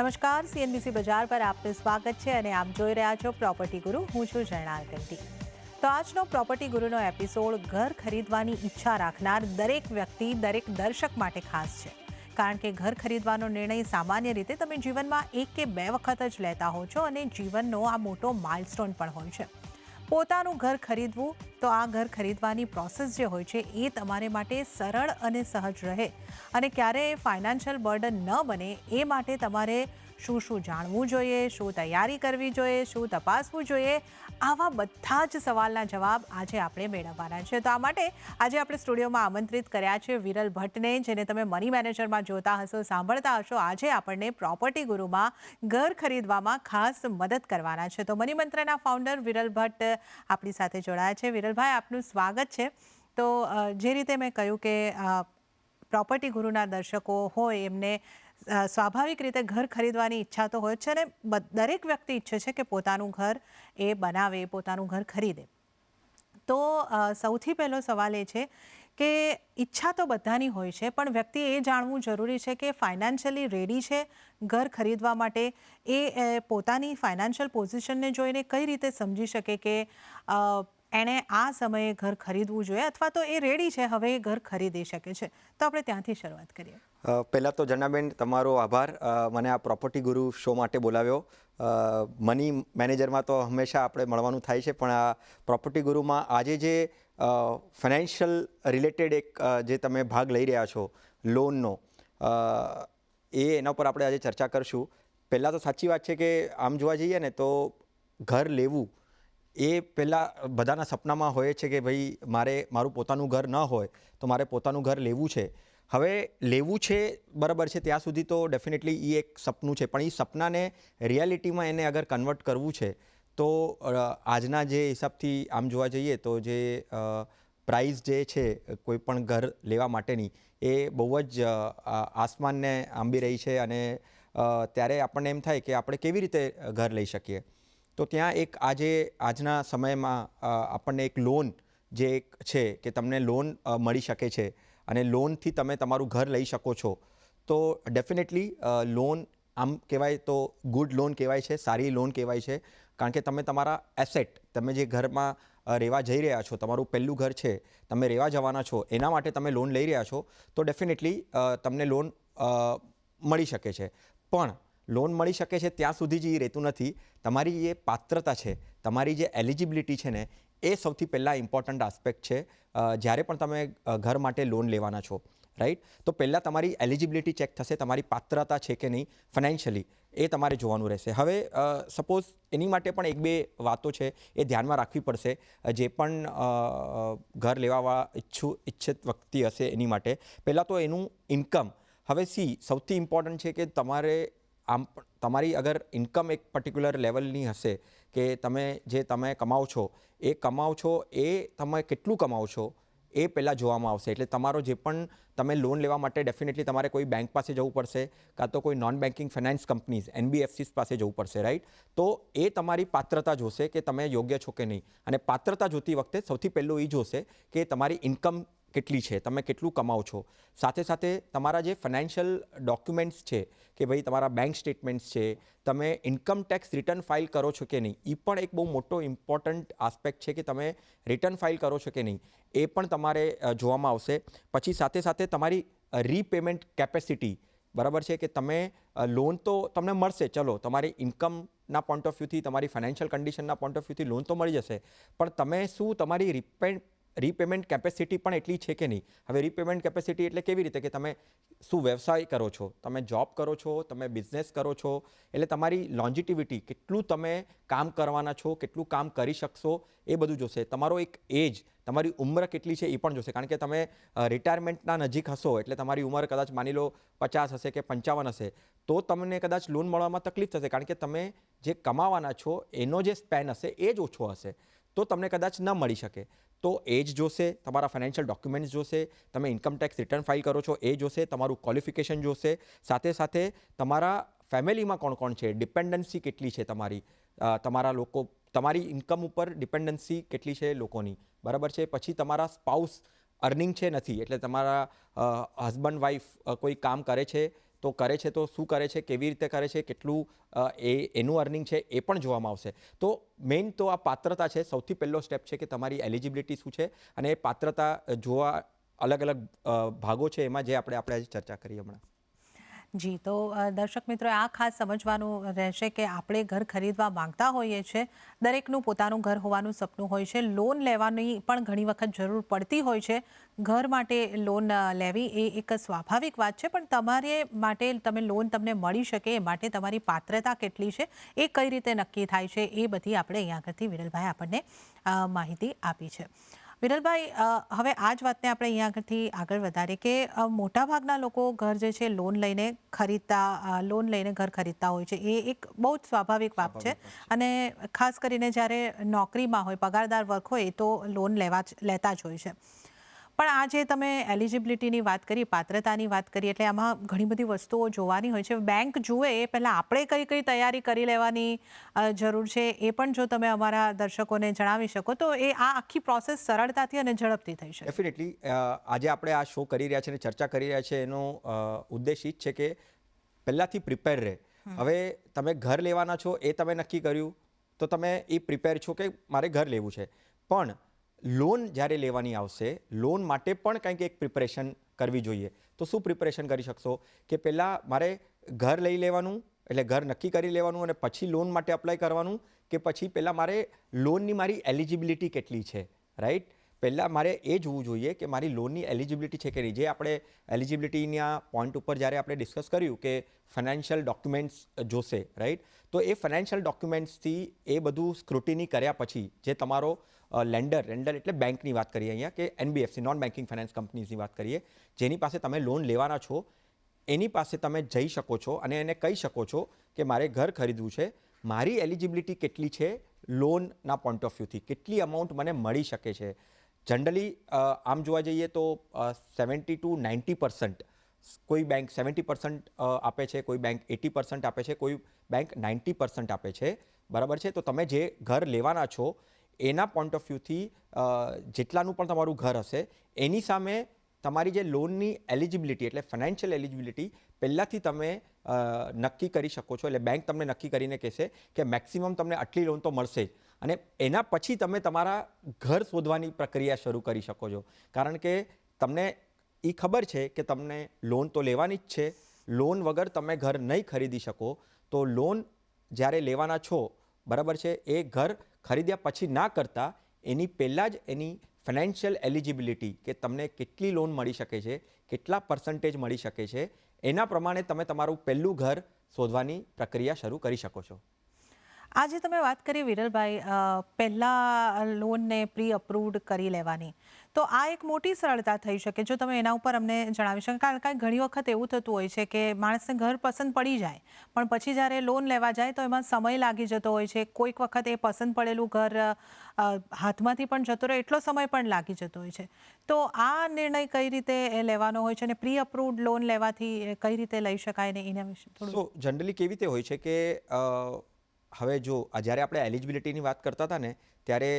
નમસ્કાર, સીએનબીસી બજાર પર આપનું સ્વાગત છે અને આપ જોઈ રહ્યા છો પ્રોપર્ટી ગુરુ. હું છું જયનાલ કંટી. તો આજનો પ્રોપર્ટી ગુરુનો એપિસોડ ઘર ખરીદવાની ઈચ્છા રાખનાર દરેક વ્યક્તિ, દરેક દર્શક માટે ખાસ છે. કારણ કે ઘર ખરીદવાનો નિર્ણય સામાન્ય રીતે તમે જીવનમાં 1 કે 2 વખત જ લેતા હો છો અને જીવનનો આ મોટો માઇલસ્ટોન પણ હોય છે. પોતાનું ઘર ખરીદવું, તો આ ઘર ખરીદવાની પ્રોસેસ જે હોય છે એ તમારે માટે સરળ અને સહજ રહે અને ક્યારેય ફાઇનાન્શિયલ બર્ડન ન બને એ માટે તમારે શું જાણવું જોઈએ, શું તૈયારી કરવી જોઈએ, શું તપાસવું જોઈએ, આવા બધા જ સવાલના જવાબ આજે આપણે મેળવવાના છે. તો આ માટે આજે આપણે સ્ટુડિયોમાં આમંત્રિત કર્યા છે વિરલ ભટ્ટને, જેને તમે મની મેનેજરમાં જોતા હશો, સાંભળતા હશો. આજે આપણને પ્રોપર્ટી ગુરુમાં ઘર ખરીદવામાં ખાસ મદદ કરવાના છે. તો મની મંત્રના ફાઉન્ડર વિરલ ભટ્ટ આપણી સાથે જોડાયા છે. વિરલભાઈ, આપનું સ્વાગત છે. તો જે રીતે મેં કહ્યું કે પ્રોપર્ટી ગુરુના દર્શકો હોય એમને સ્વાભાવિક રીતે ઘર ખરીદવાની ઈચ્છા તો હોય છે અને દરેક વ્યક્તિ ઈચ્છે છે કે પોતાનું ઘર એ બનાવે, પોતાનું ઘર ખરીદે. તો સૌથી પહેલો સવાલ એ છે કે ઈચ્છા તો બધાની હોય છે, પણ વ્યક્તિ એ જાણવું જરૂરી છે કે ફાઇનાન્શિયલી રેડી છે ઘર ખરીદવા માટે. એ પોતાની ફાઇનાન્શિયલ પોઝિશનને જોઈને કઈ રીતે સમજી શકે કે એણે આ સમયે ઘર ખરીદવું જોઈએ અથવા તો એ રેડી છે, હવે એ ઘર ખરીદી શકે છે. તો આપણે ત્યાંથી શરૂઆત કરીએ. પહેલાં તો જનાબેન, તમારો આભાર મને આ પ્રોપર્ટી ગુરુ શો માટે બોલાવ્યો. મની મેનેજરમાં તો હંમેશા આપણે મળવાનું થાય છે, પણ આ પ્રોપર્ટી ગુરુમાં આજે જે ફાઇનાન્શિયલ રિલેટેડ એક જે તમે ભાગ લઈ રહ્યા છો લોનનો, એના પર આપણે આજે ચર્ચા કરશું. પહેલાં તો સાચી વાત છે કે આમ જોવા જઈએ ને તો ઘર લેવું એ પહેલાં બધાના સપનામાં હોય છે કે ભાઈ મારું પોતાનું ઘર ન હોય તો મારે પોતાનું ઘર લેવું છે. હવે લેવું છે બરાબર છે, ત્યાં સુધી તો ડેફિનેટલી એ એક સપનું છે, પણ એ સપનાને રિયાલિટીમાં એને અગર કન્વર્ટ કરવું છે તો આજના જે હિસાબથી આમ જોવા જઈએ તો જે પ્રાઇસ જે છે કોઈ પણ ઘર લેવા માટેની એ બહુ જ આસમાનને આંબી રહી છે અને ત્યારે આપણને એમ થાય કે આપણે કેવી રીતે ઘર લઈ શકીએ. તો ત્યાં એક આજના સમયમાં આપણને એક લોન જે એક છે કે તમને લોન મળી શકે છે અને લોનથી તમે તમારું ઘર લઈ શકો છો. તો ડેફિનેટલી લોન આમ કહેવાય તો ગુડ લોન કહેવાય છે, સારી લોન કહેવાય છે, કારણ કે તમે તમારા એસેટ, તમે જે ઘરમાં રહેવા જઈ રહ્યા છો, તમારું પહેલું ઘર છે, તમે રહેવા જવાના છો, એના માટે તમે લોન લઈ રહ્યા છો, તો ડેફિનેટલી તમને લોન મળી શકે છે. પણ લોન મળી શકે છે ત્યાં સુધી જ એ રહેતું નથી. તમારી જે પાત્રતા છે, તમારી જે એલિજિબિલિટી છે ને, એ સૌથી પહેલાં ઇમ્પોર્ટન્ટ આસ્પેક્ટ છે જ્યારે પણ તમે ઘર માટે લોન લેવાના છો, રાઈટ. તો પહેલાં તમારી એલિજિબિલિટી ચેક થશે, તમારી પાત્રતા છે કે નહીં ફાઇનાન્શિયલી, એ તમારે જોવાનું રહેશે. હવે સપોઝ એની માટે પણ 1-2 વાતો છે એ ધ્યાનમાં રાખવી પડશે જે પણ ઘર લેવાવાળા ઈચ્છિત વ્યક્તિ હશે એની માટે. પહેલાં તો એનું ઇન્કમ. હવે સૌથી ઇમ્પોર્ટન્ટ છે કે તમારી અગર ઇન્કમ એક પર્ટિક્યુલર લેવલની હશે કે તમે કમાઓ છો એ તમે કેટલું કમાઓ છો એ પહેલાં જોવામાં આવશે. એટલે તમારો જે પણ તમે લોન લેવા માટે ડેફિનેટલી તમારે કોઈ બેંક પાસે જવું પડશે, કાં તો કોઈ non banking finance companies NBFCs પાસે જવું પડશે, રાઈટ. તો એ તમારી પાત્રતા જોશે કે તમે યોગ્ય છો કે નહીં. અને પાત્રતા જોતી વખતે સૌથી પહેલું એ જોશે કે તમારી ઇન્કમ કેટલી છે, તમે કેટલું કમાઓ છો. સાથે સાથે તમારા જે ફાઇનાન્શિયલ ડોક્યુમેન્ટ્સ છે કે ભાઈ તમારા બેંક સ્ટેટમેન્ટ્સ છે, તમે ઇન્કમ ટેક્સ રિટર્ન ફાઇલ કરો છો કે નહીં, એ પણ એક બહુ મોટો ઇમ્પોર્ટન્ટ આસ્પેક્ટ છે કે તમે રિટર્ન ફાઇલ કરો છો કે નહીં, એ પણ તમારે જોવામાં આવશે. પછી સાથે સાથે તમારી રીપેમેન્ટ કેપેસિટી, બરાબર છે, કે તમે લોન તો તમને મળશે, ચલો તમારી ઇન્કમના પોઈન્ટ ઓફ વ્યૂથી, તમારી ફાઇનાન્શિયલ કન્ડિશનના પોઈન્ટ ઓફ વ્યૂથી લોન તો મળી જશે, પણ તમે શું તમારી રીપેમેન્ટ કેપેસિટી પણ એટલી છે કે નહીં. હવે રીપેમેન્ટ કેપેસિટી એટલે કેવી રીતે કે તમે શું વ્યવસાય કરો છો, તમે જોબ કરો છો, તમે બિઝનેસ કરો છો, એટલે તમારી લોન્જિટિવિટી, કેટલું તમે કામ કરવાના છો, કેટલું કામ કરી શકશો, એ બધું જોશે. તમારો એક એજ, તમારી ઉંમર કેટલી છે એ પણ જોશે, કારણ કે તમે રિટાયરમેન્ટના નજીક હશો એટલે તમારી ઉંમર કદાચ માની લો 50 હશે કે 55 હશે, તો તમને કદાચ લોન મળવામાં તકલીફ થશે, કારણ કે તમે જે કમાવાના છો એનો જે સ્પેન હશે એ જ ઓછો હશે, તો તમને કદાચ ન મળી શકે. તો એજ જોશે, તમારા ફાઇનાન્શિયલ ડોક્યુમેન્ટ્સ જોશે, તમે ઇન્કમ ટેક્સ રિટર્ન ફાઇલ કરો છો એ જોશે, તમારું ક્વોલિફિકેશન જોશે, સાથે સાથે તમારા ફેમિલીમાં કોણ કોણ છે, ડિપેન્ડન્સી કેટલી છે તમારા લોકો, તમારી ઇન્કમ ઉપર ડિપેન્ડન્સી કેટલી છે લોકોની, બરાબર છે. પછી તમારા સ્પાઉસ અર્નિંગ છે નથી, એટલે તમારા હસબન્ડ વાઈફ કોઈ કામ કરે છે તો કરે છે તો શું કરે છે, કેવી રીતે કરે છે, કેટલું એનું અર્નિંગ છે એ પણ જોવામાં આવશે. તો મેઇન તો આ પાત્રતા છે, સૌથી પહેલો સ્ટેપ છે કે તમારી એલિજિબિલિટી શું છે, અને એ પાત્રતા જોવા અલગ અલગ ભાગો છે એમાં જે આપણે આજે ચર્ચા કરી હમણાં. જી, તો દર્શક મિત્રો આ ખાસ સમજવાનું રહેશે કે આપણે ઘર ખરીદવા માંગતા હોઈએ છીએ, દરેકનું પોતાનું ઘર હોવાનું સપનું હોય છે, લોન લેવાની પણ ઘણી વખત જરૂર પડતી હોય છે. ઘર માટે લોન લેવી એ એક સ્વાભાવિક વાત છે, પણ તમારે માટે લોન તમને મળી શકે એ માટે તમારી પાત્રતા કેટલી છે, એ કઈ રીતે નક્કી થાય છે, એ બધી આપણે અહીંયા આગળથી વિરલભાઈ આપણને માહિતી આપી છે. વિરલભાઈ, હવે આ જ વાતને આપણે અહીંયા આગળથી આગળ વધારીએ કે મોટાભાગના લોકો ઘર જે છે લોન લઈને ઘર ખરીદતા હોય છે. એ એક બહુ જ સ્વાભાવિક વાત છે, અને ખાસ કરીને જ્યારે નોકરીમાં હોય, પગારદાર વર્ક હોય, તો લોન લેતા જ હોય છે. પણ આ જે તમે એલિજિબિલિટીની વાત કરી, પાત્રતાની વાત કરી, એટલે આમાં ઘણી બધી વસ્તુઓ જોવાની હોય છે. બેંક જુએ એ પહેલાં આપણે કઈ કઈ તૈયારી કરી લેવાની જરૂર છે, એ પણ જો તમે અમારા દર્શકોને જણાવી શકો તો એ આ આખી પ્રોસેસ સરળતાથી અને ઝડપથી થઈ શકે. ડેફિનેટલી આજે આપણે આ શો કરી રહ્યા છીએ અને ચર્ચા કરી રહ્યા છીએ, એનો ઉદ્દેશ એ જ છે કે પહેલાંથી પ્રિપેર રહે. હવે તમે ઘર લેવાના છો એ તમે નક્કી કર્યું તો તમે એ પ્રિપેર છો કે મારે ઘર લેવું છે, પણ લોન જ્યારે લેવાની આવશે, લોન માટે પણ કંઈક એક પ્રિપરેશન કરવી જોઈએ. તો શું પ્રિપરેશન કરી શકશો કે પહેલાં મારે ઘર લઈ લેવાનું, એટલે ઘર નક્કી કરી લેવાનું અને પછી લોન માટે અપ્લાય કરવાનું, કે પછી પહેલાં મારે લોનની મારી એલિજિબિલિટી કેટલી છે, રાઈટ? પહેલાં મારે એ જોવું જોઈએ કે મારી લોનની એલિજિબિલિટી છે કે નહીં. જે આપણે એલિજિબિલિટીના પોઈન્ટ ઉપર જ્યારે આપણે ડિસ્કસ કર્યું કે ફાઇનાન્શિયલ ડોક્યુમેન્ટ્સ જોશે, રાઈટ? તો એ ફાઇનાન્શિયલ ડોક્યુમેન્ટ્સથી એ બધું સ્ક્રુટિની કર્યા પછી જે તમારો લેન્ડર એટલે બેંકની વાત કરીએ અહીંયા, કે NBFC, નોન બેન્કિંગ ફાઇનાન્સ કંપનીઝની વાત કરીએ, જેની પાસે તમે લોન લેવાના છો, એની પાસે તમે જઈ શકો છો અને એને કહી શકો છો કે મારે ઘર ખરીદવું છે, મારી એલિજિબિલિટી કેટલી છે લોનના પોઈન્ટ ઓફ વ્યૂથી, કેટલી અમાઉન્ટ મને મળી શકે છે. જનરલી આમ જોવા જઈએ તો 70 to 90%, કોઈ બેંક 70% આપે છે, કોઈ બેંક 80% આપે છે, કોઈ બેંક 90% આપે છે, બરાબર છે? તો તમે જે ઘર લેવાના છો એના પોઈન્ટ ઓફ વ્યૂથી જેટલાનું પણ તમારું ઘર હશે, એની સામે તમારી જે લોનની એલિજિબિલિટી એટલે ફાઇનાન્શિયલ એલિજિબિલિટી પહેલાંથી તમે નક્કી કરી શકો છો. એટલે બેંક તમને નક્કી કરીને કહેશે કે મેક્સિમમ તમને આટલી લોન તો મળશે જ, અને એના પછી તમે તમારા ઘર શોધવાની પ્રક્રિયા શરૂ કરી શકો છો. કારણ કે તમને એ ખબર છે કે તમને લોન તો લેવાની જ છે, લોન વગર તમે ઘર નહીં ખરીદી શકો. તો લોન જ્યારે લેવાના છો, બરાબર છે, એ ઘર ખરીદ્યા પછી ના કરતાં એની પહેલાં જ એની ફાઇનાન્શિયલ એલિજિબિલિટી, કે તમને કેટલી લોન મળી શકે છે, કેટલા પર્સન્ટેજ મળી શકે છે, એના પ્રમાણે તમે તમારું પહેલું ઘર શોધવાની પ્રક્રિયા શરૂ કરી શકો છો. આજે તમે વાત કરી વિરલભાઈ, પહેલાં લોનને પ્રી અપ્રૂવડ કરી લેવાની, તો આ એક મોટી સરળતા થઈ શકે જો તમે એના ઉપર અમને જણાવી શકો. કારણ કે ઘણી વખત એવું થતું હોય છે કે માણસને ઘર પસંદ પડી જાય, પણ પછી જ્યારે લોન લેવા જાય તો એમાં સમય લાગી જતો હોય છે. કોઈક વખત એ પસંદ પડેલું ઘર હાથમાંથી પણ જતો રહે એટલો સમય પણ લાગી જતો હોય છે. તો આ નિર્ણય કઈ રીતે લેવાનો હોય છે, અને પ્રી અપ્રૂવડ લોન લેવાથી કઈ રીતે લઈ શકાય ને એના વિશે થોડું? સો જનરલી કેવી રીતે હોય છે કે હવે જો જ્યારે આપણે એલિજિબિલિટીની વાત કરતા હતા ને, ત્યારે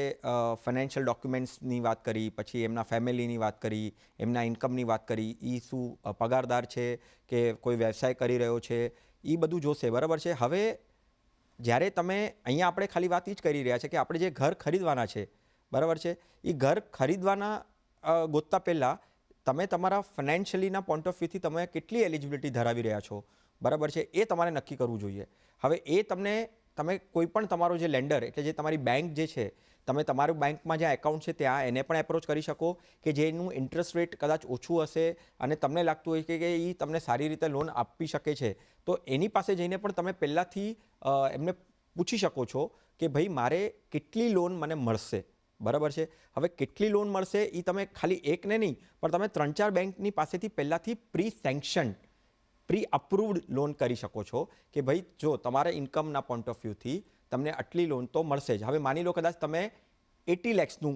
ફાઇનાન્શિયલ ડોક્યુમેન્ટ્સની વાત કરી, પછી એમના ફેમિલીની વાત કરી, એમના ઇન્કમની વાત કરી, એ શું પગારદાર છે કે કોઈ વ્યવસાય કરી રહ્યો છે, એ બધું જોશે, બરાબર છે. હવે જ્યારે તમે અહીંયા આપણે ખાલી વાત એ જ કરી રહ્યા છે કે આપણે જે ઘર ખરીદવાના છે, બરાબર છે, એ ઘર ખરીદવાના ગોતતા પહેલાં તમે તમારા ફાઇનાન્શિયલીના પોઈન્ટ ઓફ વ્યૂથી તમે કેટલી એલિજિબિલિટી ધરાવી રહ્યા છો, બરાબર છે, એ તમારે નક્કી કરવું જોઈએ. હવે એ તમે કોઈ પણ તમારો જે લેન્ડર એટલે જે તમારી બેંક જે છે, તમે તમારું બેંકમાં જ્યાં એકાઉન્ટ છે ત્યાં એને પણ એપ્રોચ કરી શકો, કે જેનું ઇન્ટરેસ્ટ રેટ કદાચ ઓછું હશે અને તમને લાગતું હોય કે એ તમને સારી રીતે લોન આપી શકે છે, તો એની પાસે જઈને પણ તમે પહેલાંથી એમને પૂછી શકો છો કે ભાઈ મારે કેટલી લોન મને મળશે, બરાબર છે. હવે કેટલી લોન મળશે એ તમે ખાલી એકને નહીં, પણ તમે 3-4 બેંકની પાસેથી પહેલાંથી પ્રી અપ્રૂવડ લોન કરી શકો છો કે ભાઈ જો તમારા ઇન્કમના પોઈન્ટ ઓફ વ્યૂથી તમને આટલી લોન તો મળશે જ. હવે માની લો કદાચ તમે 80 lakhsનું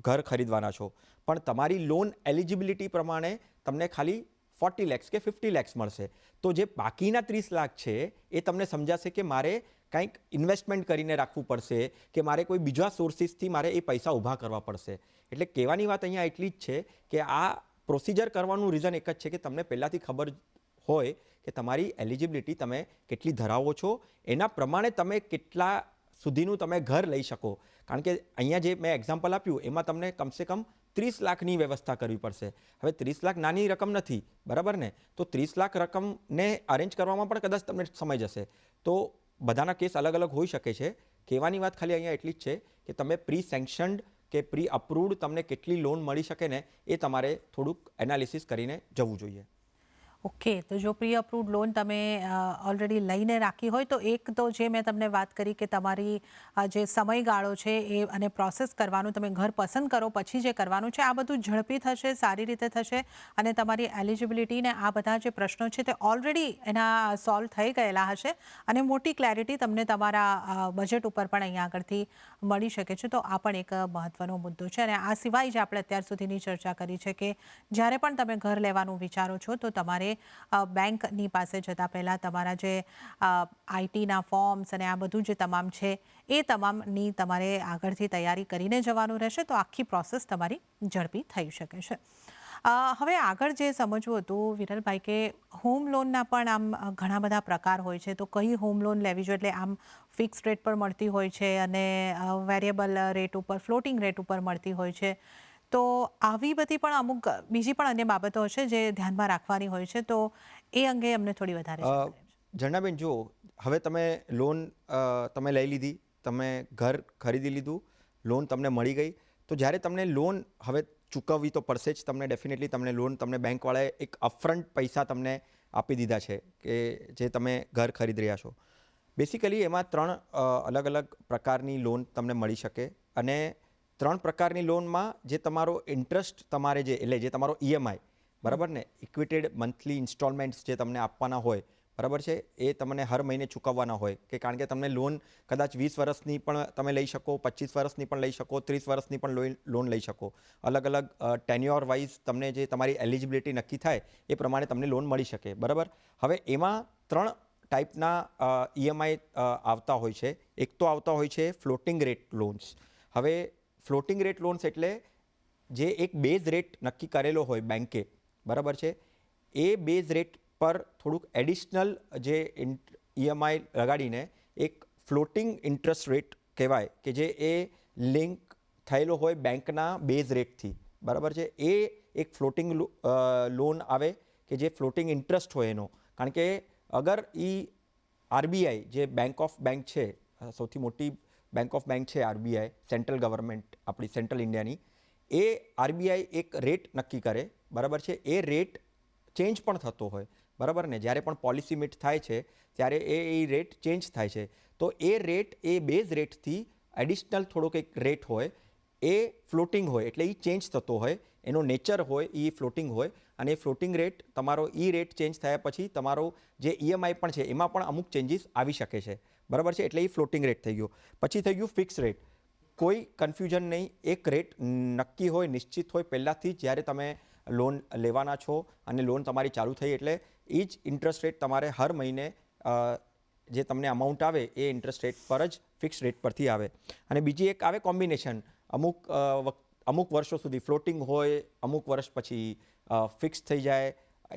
ઘર ખરીદવાના છો, પણ તમારી લોન એલિજિબિલિટી પ્રમાણે તમને ખાલી 40 lakhs કે 50 lakhs મળશે, તો જે બાકીના 30 લાખ છે એ તમને સમજાશે કે મારે કંઈક ઇન્વેસ્ટમેન્ટ કરીને રાખવું પડશે, કે મારે કોઈ બીજા સોર્સિસથી મારે એ પૈસા ઊભા કરવા પડશે. એટલે કહેવાની વાત અહીંયા એટલી જ છે કે આ પ્રોસિજર કરવાનું રીઝન એક જ છે કે તમને પહેલાંથી ખબર હોય કે તમારી એલિજિબિલિટી તમે કેટલી ધરાવો છો, એના પ્રમાણે તમે કેટલા સુધીનું તમે ઘર લઈ શકો. કારણ કે અહીંયા જે મેં એક્ઝામ્પલ આપ્યું એમાં તમને કમસે કમ 30 લાખની વ્યવસ્થા કરવી પડશે. હવે 30 લાખ નાની રકમ નથી, બરાબર ને? તો 30 લાખ રકમને અરેન્જ કરવામાં પણ કદાચ તમને સમય જશે. તો બધાના કેસ અલગ અલગ હોઈ શકે છે. કહેવાની વાત ખાલી અહીંયા એટલી જ છે કે તમે પ્રી સેન્કશન્ડ કે પ્રી અપ્રુવડ તમને કેટલી લોન મળી શકે ને એ તમારે થોડુંક એનાલિસિસ કરીને જવું જોઈએ. ઓકે, તો જો પ્રી અપ્રુવડ લોન તમે ઓલરેડી લઈને રાખી હોય તો એક તો જે મેં તમને વાત કરી કે તમારી જે સમયગાળો છે એ અને પ્રોસેસ કરવાનું, તમે ઘર પસંદ કરો પછી જે કરવાનું છે આ બધું ઝડપી થશે, સારી રીતે થશે અને તમારી એલિજિબિલિટી ને આ બધા જે પ્રશ્નો છે તે ઓલરેડી એના સોલ્વ થઈ ગયેલા હશે અને મોટી ક્લેરિટી તમને તમારા બજેટ ઉપર પણ અહીંયા આગળથી મળી શકે છે. તો આ પણ એક મહત્વનો મુદ્દો છે. અને આ સિવાય જે આપણે અત્યાર સુધીની ચર્ચા કરી છે કે જ્યારે પણ તમે ઘર લેવાનું વિચારો છો તો તમારે બેંકની પાસે જતાં પહેલાં તમારા જે આઈટીના ફોર્મ્સ અને આ બધું જે તમામ છે એ તમામની તમારે આગળથી તૈયારી કરીને જવાનું રહેશે. તો આખી પ્રોસેસ તમારી ઝડપી થઈ શકે છે. હવે આગળ જે સમજવું હતું વિરલભાઈ કે હોમ લોનના પણ આમ ઘણા બધા પ્રકાર હોય છે. તો કઈ હોમ લોન લેવી જોઈએ? એટલે આમ ફિક્સ રેટ પર મળતી હોય છે અને વેરિયેબલ રેટ ઉપર, ફ્લોટિંગ રેટ ઉપર મળતી હોય છે. તો આવી બધી પણ અમુક બીજી પણ અન્ય બાબતો હશે જે ધ્યાનમાં રાખવાની હોય છે. તો એ અંગે અમને થોડી વધારે જાણકારી આપજો. ઝરણાબેન, જુઓ, હવે તમે લોન તમે લઈ લીધી, તમે ઘર ખરીદી લીધું, લોન તમને મળી ગઈ. તો જ્યારે તમને લોન હવે ચૂકવવી તો પડશે જ તમને, ડેફિનેટલી તમને લોન, તમને બેંકવાળાએ એક અપફ્રન્ટ પૈસા તમને આપી દીધા છે કે જે તમે ઘર ખરીદી રહ્યા છો. બેસિકલી એમાં 3 અલગ અલગ પ્રકારની લોન તમને મળી શકે અને 3 પ્રકારની લોનમાં જે તમારો ઇન્ટરેસ્ટ તમારે એટલે જે તમારો ઈએમઆઈ, બરાબર ને, ઇક્વિટેડ મંથલી ઇન્સ્ટોલમેન્ટ્સ જે તમને આપવાના હોય, બરાબર છે, એ તમને હર મહિને ચૂકવવાના હોય. કે કારણ કે તમને લોન કદાચ 20 વર્ષની પણ તમે લઈ શકો, 25 વર્ષની પણ લઈ શકો, 30 વર્ષની પણ લોન લઈ શકો. અલગ અલગ ટેન્યોર વાઇઝ તમને જે તમારી એલિજિબિલિટી નક્કી થાય એ પ્રમાણે તમને લોન મળી શકે, બરાબર. હવે એમાં 3 ટાઈપના ઈએમઆઈ આવતા હોય છે. એક તો આવતા હોય છે ફ્લોટિંગ રેટ લોન્સ. હવે ફ્લોટિંગ રેટ લોન્સ એટલે જે એક બેઝ રેટ નક્કી કરેલો હોય બેંકે, બરાબર છે, એ બેઝ રેટ પર થોડુંક એડિશનલ જે ઈએમઆઈ લગાડીને એક ફ્લોટિંગ ઇન્ટરેસ્ટ રેટ કહેવાય કે જે એ લિંક થયેલો હોય બેંકના બેઝ રેટથી, બરાબર છે. એ એક ફ્લોટિંગ લોન આવે કે જે ફ્લોટિંગ ઇન્ટરેસ્ટ હોય એનો. કારણ કે અગર આરબીઆઈ જે બેંક ઓફ બેંક છે, સૌથી મોટી બેંક ઓફ બેંક છે આરબીઆઈ, સેન્ટ્રલ ગવર્મેન્ટ આપણી સેન્ટ્રલ ઇન્ડિયાની, એ આરબીઆઈ એક રેટ નક્કી કરે, બરાબર છે. એ રેટ ચેન્જ પણ થતો હોય, બરાબર ને. જ્યારે પણ પોલિસી મીટ થાય છે ત્યારે એ રેટ ચેન્જ થાય છે. તો એ રેટ એ બેઝ રેટથી એડિશનલ થોડોક એક રેટ હોય, એ ફ્લોટિંગ હોય, એટલે એ ચેન્જ થતો હોય, એનો નેચર હોય એ ફ્લોટિંગ હોય. અને ફ્લોટિંગ રેટ તમારો રેટ ચેન્જ થયા પછી તમારો જે ઈએમઆઈ પણ છે એમાં પણ અમુક ચેન્જીસ આવી શકે છે, બરાબર છે. એટલે એ ફ્લોટિંગ રેટ થઈ ગયો. પછી થઈ ગયું ફિક્સ રેટ. કોઈ કન્ફ્યુઝન નહીં, એક રેટ નક્કી હોય, નિશ્ચિત હોય પહેલાંથી જ જ્યારે તમે લોન લેવાના છો અને લોન તમારી ચાલુ થઈ એટલે એ જ ઇન્ટરેસ્ટ રેટ તમારે હર મહિને જે તમને અમાઉન્ટ આવે એ ઇન્ટરેસ્ટ રેટ પર જ ફિક્સ રેટ પરથી આવે. અને બીજી એક આવે કોમ્બિનેશન. અમુક વર્ષો સુધી ફ્લોટિંગ હોય, અમુક વર્ષ પછી ફિક્સ થઈ જાય,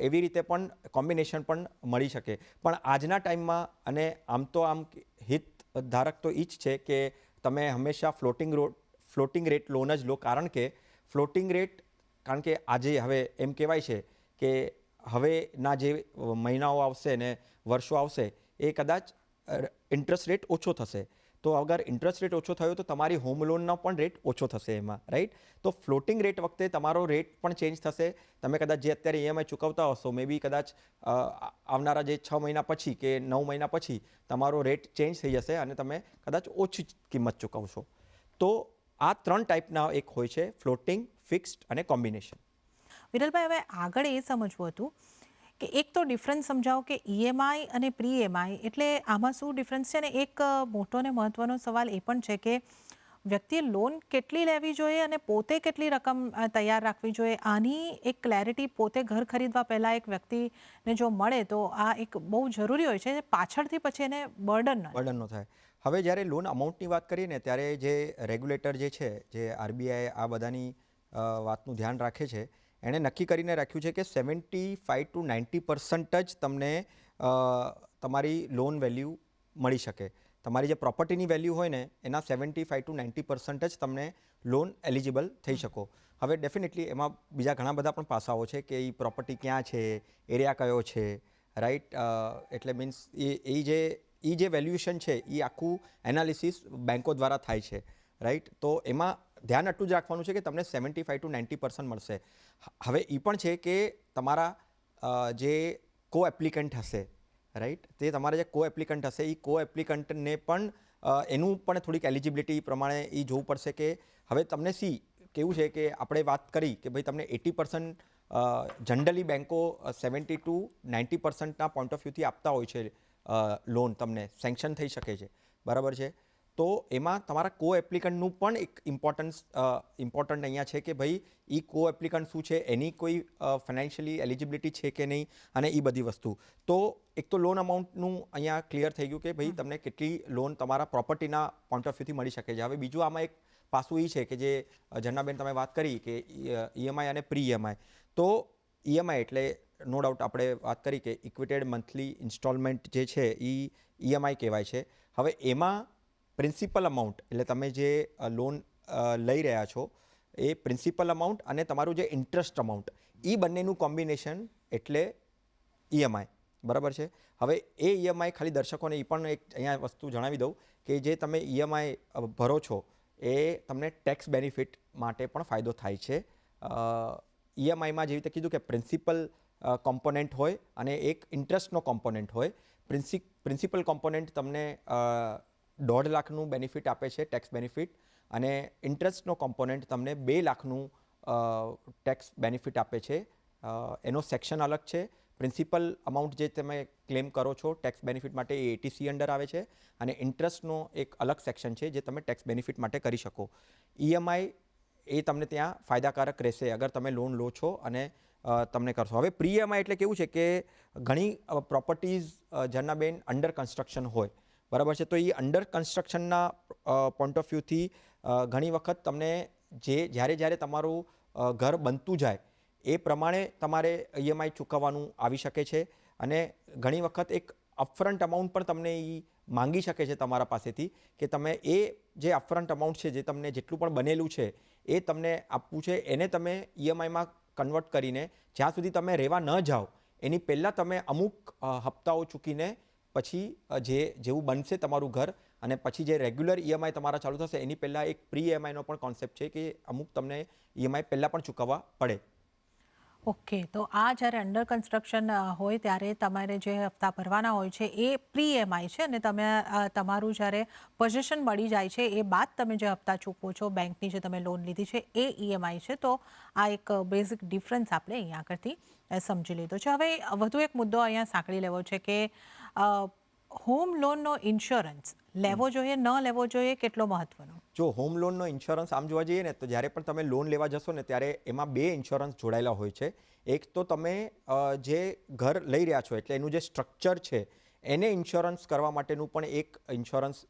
એવી રીતે પણ કોમ્બિનેશન પણ મળી શકે. પણ આજના ટાઈમમાં અને આમ હિત ધારક તો એ જ છે કે તમે હંમેશા ફ્લોટિંગ રેટ લોન જ લો. કારણ કે ફ્લોટિંગ રેટ, કારણ કે આજે હવે એમ કહેવાય છે કે હવેના જે મહિનાઓ આવશે ને વર્ષો આવશે એ કદાચ ઇન્ટરેસ્ટ રેટ ઓછો થશે. તો અગર ઇન્ટરેસ્ટ રેટ ઓછો થયો તો તમારી હોમ લોનનો પણ રેટ ઓછો થશે એમાં, રાઈટ. તો ફ્લોટિંગ રેટ વખતે તમારો રેટ પણ ચેન્જ થશે. તમે કદાચ જે અત્યારે ઈએમઆઈ ચૂકવતા હશો, મે બી કદાચ આવનારા જે 6 મહિના પછી કે 9 મહિના પછી તમારો રેટ ચેન્જ થઈ જશે અને તમે કદાચ ઓછી કિંમત ચૂકવશો. તો આ 3 ટાઈપના એક હોય છે, ફ્લોટિંગ, ફિક્સ્ડ અને કોમ્બિનેશન. વિરલભાઈ, હવે આગળ એ સમજવું હતું કે એક તો ડિફરન્સ સમજાવો કે ઈએમઆઈ અને પ્રી ઈએમઆઈ એટલે આમાં શું ડિફરન્સ છે. અને એક મોટો ને મહત્વનો સવાલ એ પણ છે કે વ્યક્તિએ લોન કેટલી લેવી જોઈએ અને પોતે કેટલી રકમ તૈયાર રાખવી જોઈએ. આની એક ક્લેરિટી પોતે ઘર ખરીદવા પહેલાં એક વ્યક્તિને જો મળે તો આ એક બહુ જરૂરી હોય છે, પાછળથી પછી એને બર્ડન ન થાય. હવે જ્યારે લોન અમાઉન્ટની વાત કરીએ ને ત્યારે જે રેગ્યુલેટર જે છે, જે આરબીઆઈ આ બધાની વાતનું ધ્યાન રાખે છે, એણે નક્કી કરીને રાખ્યું છે કે 75 to 90% જ તમને તમારી લોન વેલ્યુ મળી શકે. તમારી જે પ્રોપર્ટીની વેલ્યુ હોય ને એના 75 to 90% જ તમને લોન એલિજિબલ થઈ શકો. હવે ડેફિનેટલી એમાં બીજા ઘણા બધા પણ પાસાઓ છે કે એ પ્રોપર્ટી ક્યાં છે, એરિયા કયો છે, રાઈટ. એટલે મીન્સ એ જે વેલ્યુએશન છે એ આખું એનાલિસિસ બેન્કો દ્વારા થાય છે, રાઈટ. તો એમાં ધ્યાન એટલું જ રાખવાનું છે કે તમને 75 to 90% મળશે. હવે એ પણ છે કે તમારા જે કો એપ્લિકન્ટ હશે, રાઈટ, તે તમારા જે કો એપ્લિકન્ટ હશે એ કો એપ્લિકન્ટને પણ એનું પણ થોડીક એલિજિબિલિટી પ્રમાણે એ જોવું પડશે કે હવે તમને કેવું છે કે આપણે વાત કરી કે ભાઈ તમને 80% જનરલી બેન્કો 70 to 90%ના પોઈન્ટ ઓફ વ્યૂથી આપતા હોય છે લોન, તમને સેન્કશન થઈ શકે છે, બરાબર છે. તો એમાં તમારા કો એપ્લિકન્ટનું પણ એક ઇમ્પોર્ટન્ટ અહીંયા છે કે ભાઈ એ કો એપ્લિકન્ટ શું છે, એની કોઈ ફાઇનાન્શિયલી એલિજિબિલિટી છે કે નહીં, અને એ બધી વસ્તુ. તો એક તો લોન અમાઉન્ટનું અહીંયા ક્લિયર થઈ ગયું કે ભાઈ તમને કેટલી લોન તમારા પ્રોપર્ટીના પોઈન્ટ ઓફ વ્યૂથી મળી શકે છે. હવે બીજું આમાં એક પાસું એ છે કે જે જન્નાબેન તમે વાત કરી કે ઈએમઆઈ અને પ્રી ઈએમઆઈ. તો ઈએમઆઈ એટલે નો ડાઉટ આપણે વાત કરી કે ઇક્વિટેડ મંથલી ઇન્સ્ટોલમેન્ટ જે છે એ ઈએમઆઈ કહેવાય છે. હવે એમાં પ્રિન્સિપલ અમાઉન્ટ એટલે તમે જે લોન લઈ રહ્યા છો એ પ્રિન્સિપલ અમાઉન્ટ અને તમારું જે ઇન્ટરેસ્ટ અમાઉન્ટ, એ બંનેનું કોમ્બિનેશન એટલે ઈએમઆઈ, બરાબર છે. હવે એ ઈએમઆઈ ખાલી દર્શકોને એ પણ એક અહીંયા વસ્તુ જણાવી દઉં કે જે તમે ઈએમઆઈ ભરો છો એ તમને ટેક્સ બેનિફિટ માટે પણ ફાયદો થાય છે. ઈએમઆઈમાં જેવી રીતે કીધું કે પ્રિન્સિપલ કોમ્પોનન્ટ હોય અને એક ઇન્ટરેસ્ટનો કોમ્પોનન્ટ હોય. પ્રિન્સિપલ કોમ્પોનન્ટ તમને 1.5 લાખનું બેનિફિટ આપે છે, ટેક્સ બેનિફિટ, અને ઇન્ટરેસ્ટનો કોમ્પોનન્ટ તમને 2 લાખનું ટેક્સ બેનિફિટ આપે છે. એનો સેક્શન અલગ છે. પ્રિન્સિપલ અમાઉન્ટ જે તમે ક્લેમ કરો છો ટેક્સ બેનિફિટ માટે એ એટીસી અંડર આવે છે, અને ઇન્ટરેસ્ટનો એક અલગ સેક્શન છે જે તમે ટેક્સ બેનિફિટ માટે કરી શકો. ઈએમઆઈ એ તમને ત્યાં ફાયદાકારક રહેશે અગર તમે લોન લો છો અને તમને કરશો. હવે પ્રી ઈએમઆઈ એટલે કેવું છે કે ઘણી પ્રોપર્ટીઝ જન્નાબેન અંડર કન્સ્ટ્રક્શન હોય, બરાબર છે. તો એ અંડર કન્સ્ટ્રક્શનના પોઈન્ટ ઓફ વ્યૂથી ઘણી વખત તમને જ્યારે તમારું ઘર બનતું જાય એ પ્રમાણે તમારે ઈએમઆઈ ચૂકવવાનું આવી શકે છે, અને ઘણી વખત એક અપફ્રન્ટ અમાઉન્ટ પણ તમને એ માંગી શકે છે તમારા પાસેથી કે તમે એ જે અપફ્રન્ટ અમાઉન્ટ છે, જે તમને જેટલું પણ બનેલું છે એ તમને આપવું છે, એને તમે ઈએમઆઈમાં કન્વર્ટ કરીને જ્યાં સુધી તમે રહેવા ન જાઓ એની પહેલાં તમે અમુક હપ્તાઓ ચૂકીને પછી જેવું બનશે તમારું ઘર અને પછી જે રેગ્યુલર ઈએમઆઈ તમારા ચાલુ થશે એની પહેલાં એક પ્રી ઈએમઆઈનો પણ કોન્સેપ્ટ છે કે અમુક તમને ઈએમઆઈ પહેલાં પણ ચૂકવવા પડે. ઓકે, તો આ જ્યારે અંડર કન્સ્ટ્રક્શન હોય ત્યારે તમારે જે હપ્તા ભરવાના હોય છે એ પ્રી ઈએમઆઈ છે, અને તમે તમારું જ્યારે પોઝિશન મળી જાય છે એ બાદ તમે જે હપ્તા ચૂકવો છો, બેંકની જે તમે લોન લીધી છે એ ઈએમઆઈ છે. તો આ એક બેઝિક ડિફરન્સ આપણે અહીંયા આગળથી સમજી લીધો છે. હવે વધુ એક મુદ્દો અહીંયા સાંકળી લેવો છે કે હોમ લોનનો ઇન્સ્યોરન્સ લેવો જોઈએ, ન લેવો જોઈએ, કેટલો મહત્વનો? જો હોમ લોનનો ઇન્સ્યોરન્સ આમ જોવા જઈએ ને તો જ્યારે પણ તમે લોન લેવા જશો ને ત્યારે એમાં 2 ઇન્સ્યોરન્સ જોડાયેલા હોય છે. એક તો તમે જે ઘર લઈ રહ્યા છો એટલે એનું જે સ્ટ્રક્ચર છે એને ઇન્સ્યોરન્સ કરવા માટેનું પણ એક ઇન્સ્યોરન્સ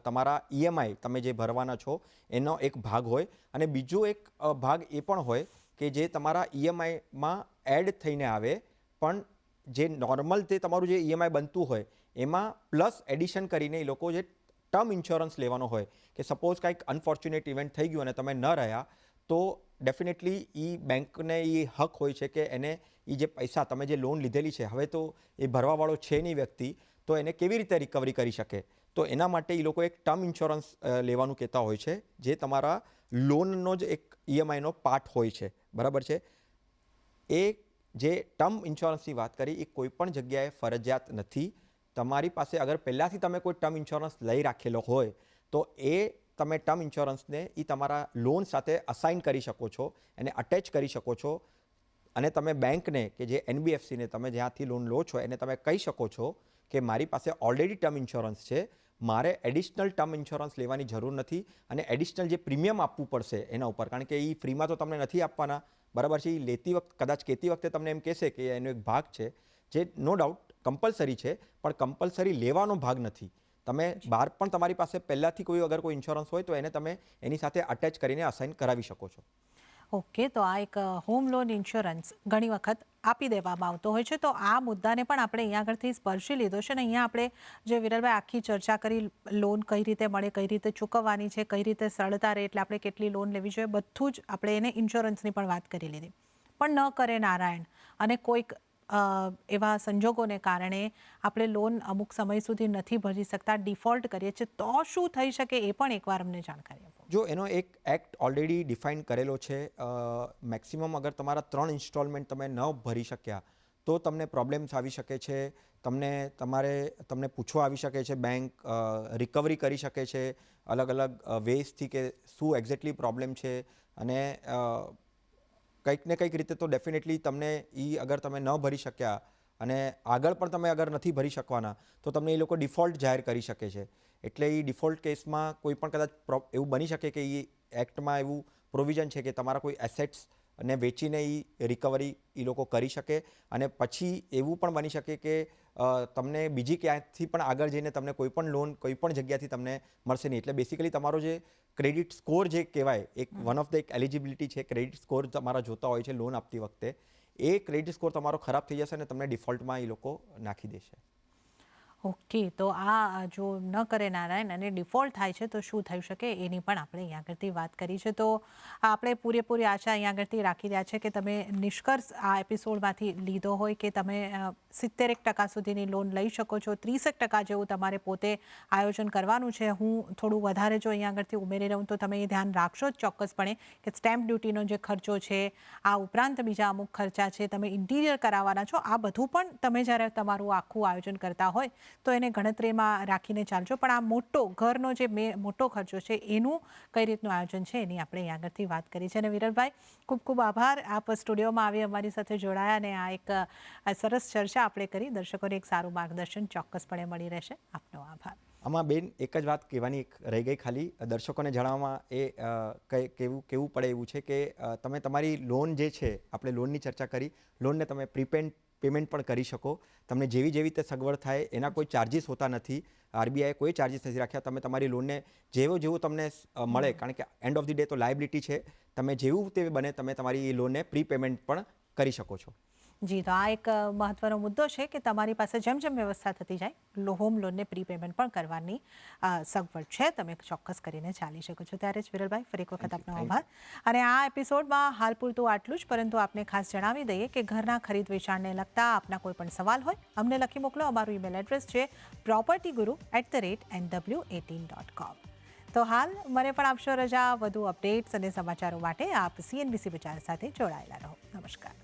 તમારા ઈએમઆઈ તમે જે ભરવાના છો એનો એક ભાગ હોય, અને બીજો એક ભાગ એ પણ હોય કે જે તમારા ઈએમઆઈમાં એડ થઈને આવે, પણ જે નોર્મલ તે તમારું જે ઈએમઆઈ બનતું હોય એમાં પ્લસ એડિશન કરીને એ લોકો જે ટર્મ ઇન્સ્યોરન્સ લેવાનો હોય કે સપોઝ કાંઈક અનફોર્ચ્યુનેટ ઇવેન્ટ થઈ ગયું અને તમે ન રહ્યા તો ડેફિનેટલી એ બેંકને એ હક હોય છે કે એને એ જે પૈસા તમે જે લોન લીધેલી છે હવે તો એ ભરવાવાળો છે નહીં વ્યક્તિ, તો એને કેવી રીતે રિકવરી કરી શકે. તો એના માટે એ લોકો એક ટર્મ ઇન્સ્યોરન્સ લેવાનું કહેતા હોય છે જે તમારા લોનનો જ એક ઈએમઆઈનો પાર્ટ હોય છે, બરાબર છે. એ જે ટર્મ ઇન્સ્યોરન્સની વાત કરી એ કોઈ પણ જગ્યાએ ફરજિયાત નથી. તમારી પાસે અગર પહેલાંથી તમે કોઈ ટર્મ ઇન્સ્યોરન્સ લઈ રાખેલો હોય તો એ તમે ટર્મ ઇન્સ્યોરન્સને એ તમારા લોન સાથે અસાઇન કરી શકો છો, એને અટેચ કરી શકો છો, અને તમે બેંકને કે જે એનબીએફસીને તમે જ્યાંથી લોન લો છો એને તમે કહી શકો છો કે મારી પાસે ઓલરેડી ટર્મ ઇન્સ્યોરન્સ છે, મારે એડિશનલ ટર્મ ઇન્સ્યોરન્સ લેવાની જરૂર નથી, અને એડિશનલ જે પ્રીમિયમ આપવું પડશે એના ઉપર, કારણ કે એ ફ્રીમાં તો તમને નથી આપવાના, બરાબર છે. એ લેતી વખતે કદાચ કહેતી વખતે તમને એમ કહેશે કે એનો એક ભાગ છે જે નો ડાઉટ કમ્પલસરી છે, પણ કમ્પલસરી લેવાનો ભાગ નથી. તમે બહાર પણ તમારી પાસે પહેલાંથી કોઈ અગર કોઈ ઇન્સ્યોરન્સ હોય તો એને તમે એની સાથે અટેચ કરીને અસાઇન કરાવી શકો છો. ઓકે, તો આ એક હોમ લોન ઇન્સ્યોરન્સ ઘણી વખત આપી દેવામાં આવતો હોય છે, તો આ મુદ્દાને પણ આપણે અહીંયા આગળથી સ્પર્શી લીધો છે. અને અહીંયા આપણે જે વિરલભાઈ આખી ચર્ચા કરી, લોન કઈ રીતે મળે, કઈ રીતે ચૂકવવાની છે, કઈ રીતે સરળતા રહે, એટલે આપણે કેટલી લોન લેવી જોઈએ, બધું જ આપણે એને ઇન્સ્યોરન્સની પણ વાત કરી લીધી. પણ ન કરે નારાયણ અને કોઈક એવા સંજોગોને કારણે આપણે લોન અમુક સમય સુધી નથી ભરી શકતા, ડિફોલ્ટ કરીએ છીએ, તો શું થઈ શકે એ પણ એકવાર અમને જાણકારી આપો. જો એનો એક એક્ટ ઓલરેડી ડિફાઇન કરેલો છે. મેક્સિમમ અગર તમારા 3 ઇન્સ્ટોલમેન્ટ તમે ન ભરી શક્યા તો તમને પ્રોબ્લેમ્સ આવી શકે છે. તમને પૂછવા આવી શકે છે બેંક, રિકવરી કરી શકે છે અલગ અલગ વેઝથી કે શું એક્ઝેક્ટલી પ્રોબ્લેમ છે. અને કંઈક ને કંઈક રીતે તો ડેફિનેટલી તમને અગર તમે ન ભરી શક્યા અને આગળ પણ તમે અગર નથી ભરી શકવાના તો તમને એ લોકો ડિફોલ્ટ જાહેર કરી શકે છે. એટલે એ ડિફોલ્ટ કેસમાં કોઈ પણ કદાચ એવું બની શકે કે એ એક્ટમાં એવું પ્રોવિઝન છે કે તમારા કોઈ એસેટ્સ ને વેચીને રિકવરી એ લોકો કરી શકે. અને પછી એવું પણ બની શકે કે તમને બીજી ક્યાંથી પણ આગળ જઈને તમને કોઈ પણ લોન કોઈ પણ જગ્યાથી તમને મળશે નહીં. એટલે બેસિકલી તમારો જે ક્રેડિટ સ્કોર જે કહેવાય, એક વન ઓફ ધ એક એલિજિબિલિટી છે, ક્રેડિટ સ્કોર તમારા જોતા હોય છે લોન આપતી વખતે, એ ક્રેડિટ સ્કોર તમારો ખરાબ થઈ જશે અને તમને ડિફોલ્ટમાં એ લોકો નાખી દેશે. ઓકે, તો આ જો ન કરે નારાયણ અને ડિફોલ્ટ થાય છે તો શું થઈ શકે એની પણ આપણે અહીંયા આગળથી વાત કરી છે. તો આપણે પૂરેપૂરી આશા અહીંયા આગળથી રાખી રહ્યા છે કે તમે નિષ્કર્ષ આ એપિસોડમાંથી લીધો હોય કે તમે 70% સુધીની લોન લઈ શકો છો. 30% જેવું તમારે પોતે આયોજન કરવાનું છે. હું થોડું વધારે જો અહીંયા આગળથી ઉમેરી રહું તો તમે એ ધ્યાન રાખશો જ ચોક્કસપણે કે સ્ટેમ્પ ડ્યુટીનો જે ખર્ચો છે, આ ઉપરાંત બીજા અમુક ખર્ચા છે, તમે ઇન્ટિરિયર કરાવવાના છો, આ બધું પણ તમે જ્યારે તમારું આખું આયોજન કરતા હોય તો એને ગણતરીમાં રાખીને ચાલજો. પણ આ મોટો ઘરનો જે મોટો ખર્ચો છે એનું કઈ રીતનું આયોજન છે એની આપણે અહીં આગળથી વાત કરી છે. અને વિરલભાઈ, ખૂબ ખૂબ આભાર, આપ સ્ટુડિયોમાં આવી અમારી સાથે જોડાયા અને આ એક સરસ ચર્ચા આપણે કરી. દર્શકોને એક સારું માર્ગદર્શન ચોક્કસપણે મળી રહેશે. આપનો આભાર. આમાં બેન એક જ વાત કહેવાની રહી ગઈ ખાલી, દર્શકોને જણાવવામાં કેવું પડે એવું છે કે તમે તમારી લોન જે છે, આપણે લોનની ચર્ચા કરી, લોનને તમે પેમેન્ટ પણ કરી શકો. તમને જેવી રીતે સગવડ થાય, એના કોઈ ચાર્જિસ હોતા નથી. આરબીઆઈએ કોઈ ચાર્જિસ નથી રાખ્યા. તમે તમારી લોનને જેવું તમને મળે, કારણ કે એન્ડ ઓફ ધી ડે તો લાયબિલિટી છે, તમે જેવું તે બને તમે તમારી લોનને પ્રીપેમેન્ટ પણ કરી શકો છો. જી, તો આ એક મહત્વનો મુદ્દો છે કે તમારી પાસે જેમ જેમ વ્યવસ્થા થતી જાય, હોમ લોનને પ્રીપેમેન્ટ પણ કરવાની સગવડ છે. તમે ચોક્કસ કરીને ચાલી શકો છો. ત્યારે જ વિરલભાઈ, ફરી એક વખત આપનો આભાર. અને આ એપિસોડમાં હાલ પૂરતું આટલું જ, પરંતુ આપને ખાસ જણાવી દઈએ કે ઘરના ખરીદ વેચાણને લગતા આપના કોઈ પણ સવાલ હોય, અમને લખી મોકલો. અમારું ઈમેલ એડ્રેસ છે propertyguru@nw18.com. તો હાલ મને પણ આપશો રજા. વધુ અપડેટ્સ અને સમાચારો માટે આપ CNBC વિચાર સાથે જોડાયેલા રહો. નમસ્કાર.